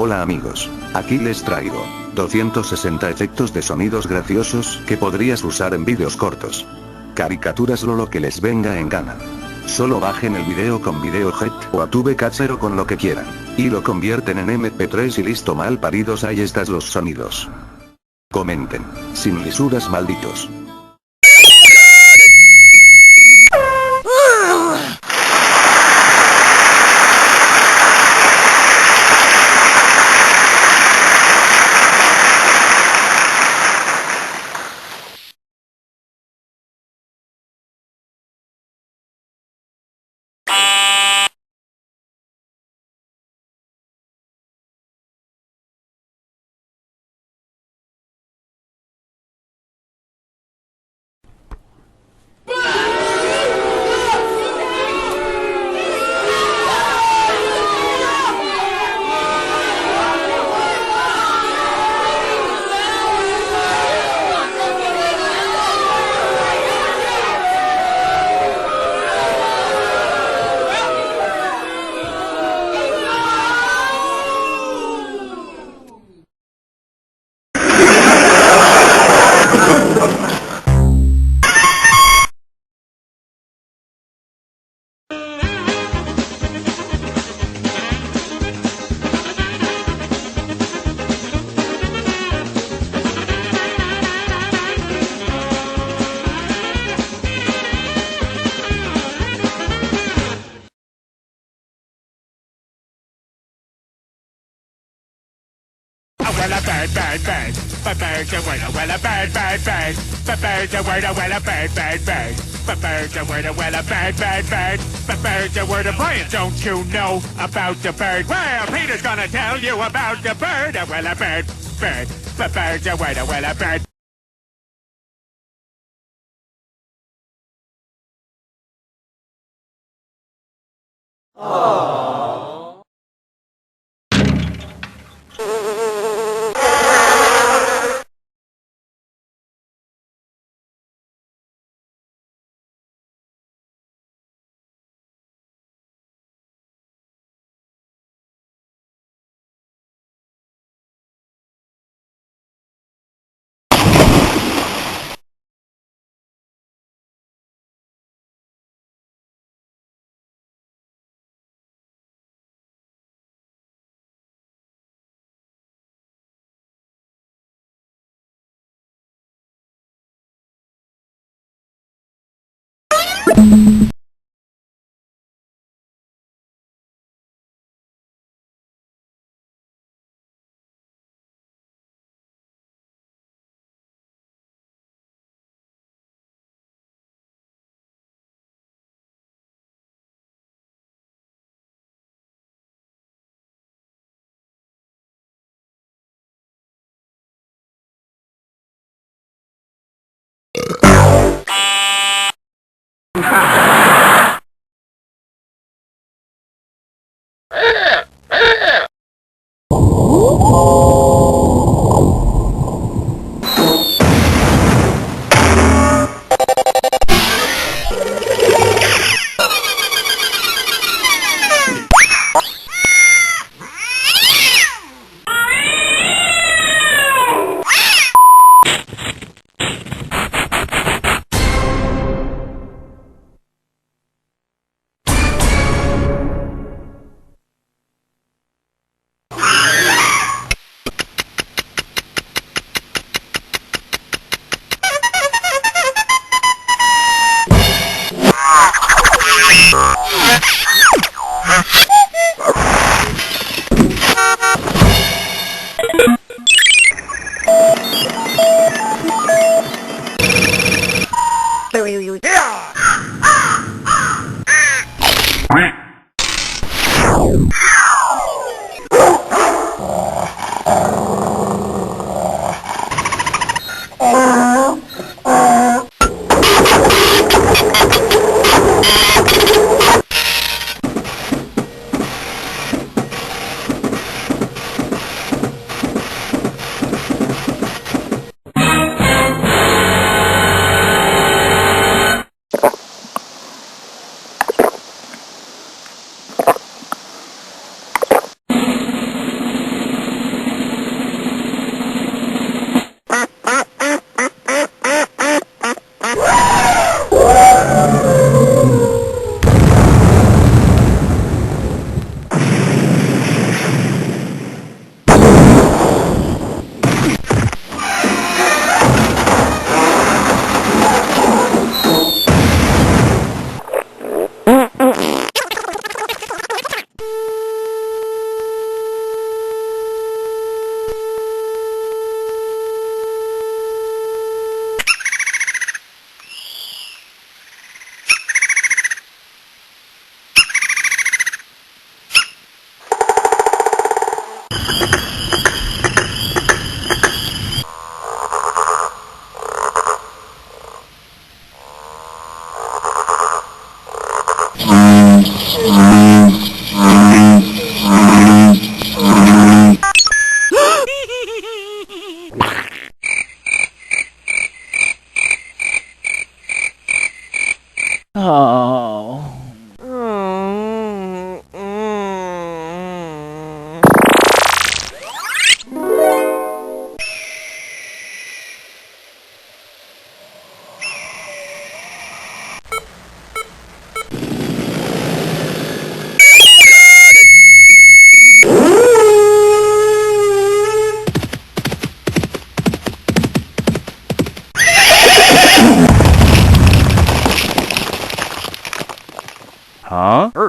Hola amigos, aquí les traigo 260 efectos de sonidos graciosos que podrías usar en vídeos cortos. Caricaturas o lo que les venga en gana. Solo bajen el video con VideoJet o Atube Catcher o con lo que quieran, y lo convierten en MP3 y listo, mal paridos, ahí estás los sonidos. Comenten, sin lisuras malditos. Well a bird, bird, bird, but birds are word, well a bird, bird, bird, but birds are word, well a bird, bird, bird, but birds are word, well a bird, bird, bird, but birds are word. Brian, don't you know about the bird? Well, Peter's gonna tell you about the bird. Well a bird, bird, but birds are word, well a bird.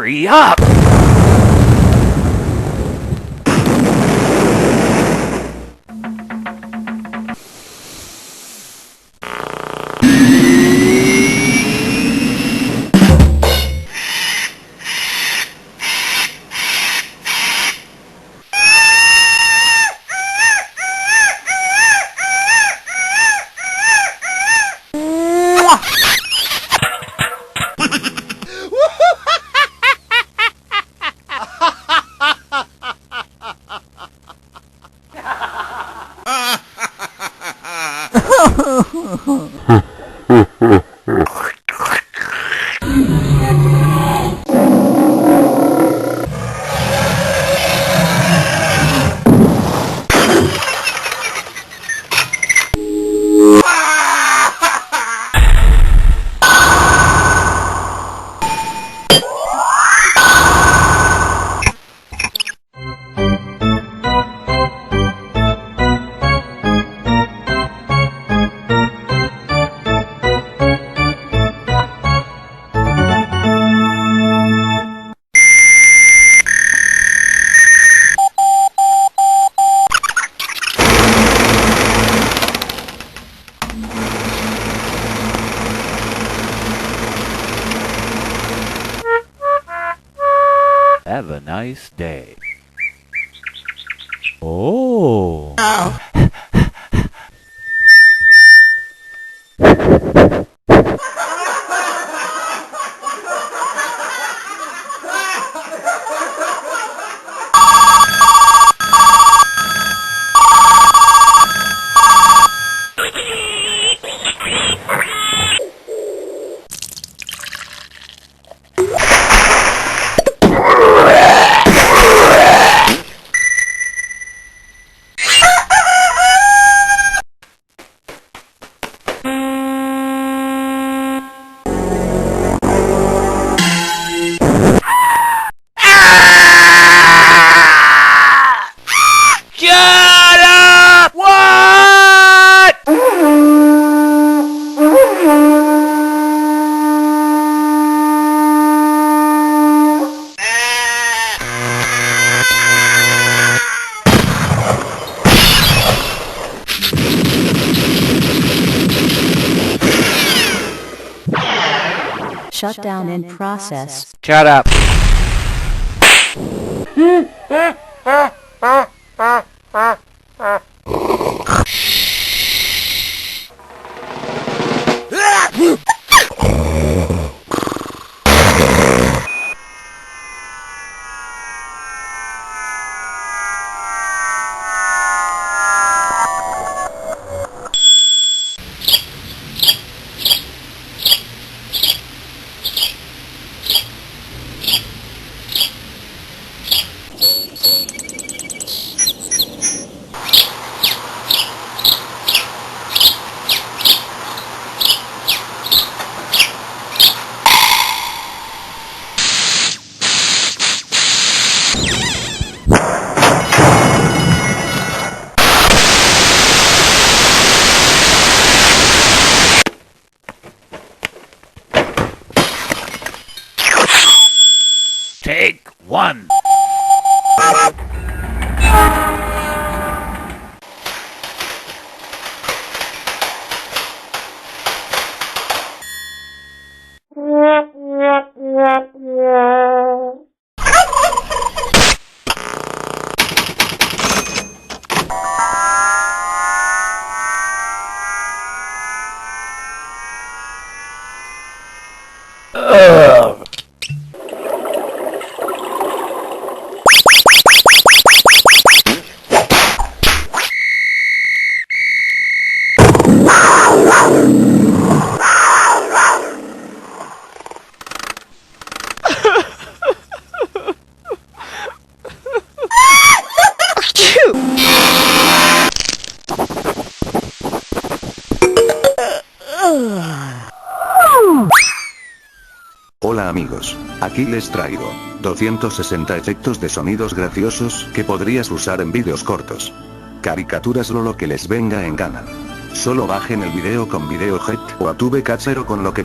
Hurry up! Have a nice day. Oh. Shutdown in process. Shut up. Take one. Hola amigos, aquí les traigo 260 efectos de sonidos graciosos que podrías usar en vídeos cortos. Caricaturas o lo que les venga en gana. Solo bajen el video con VideoJet o Atube Catcher o con lo que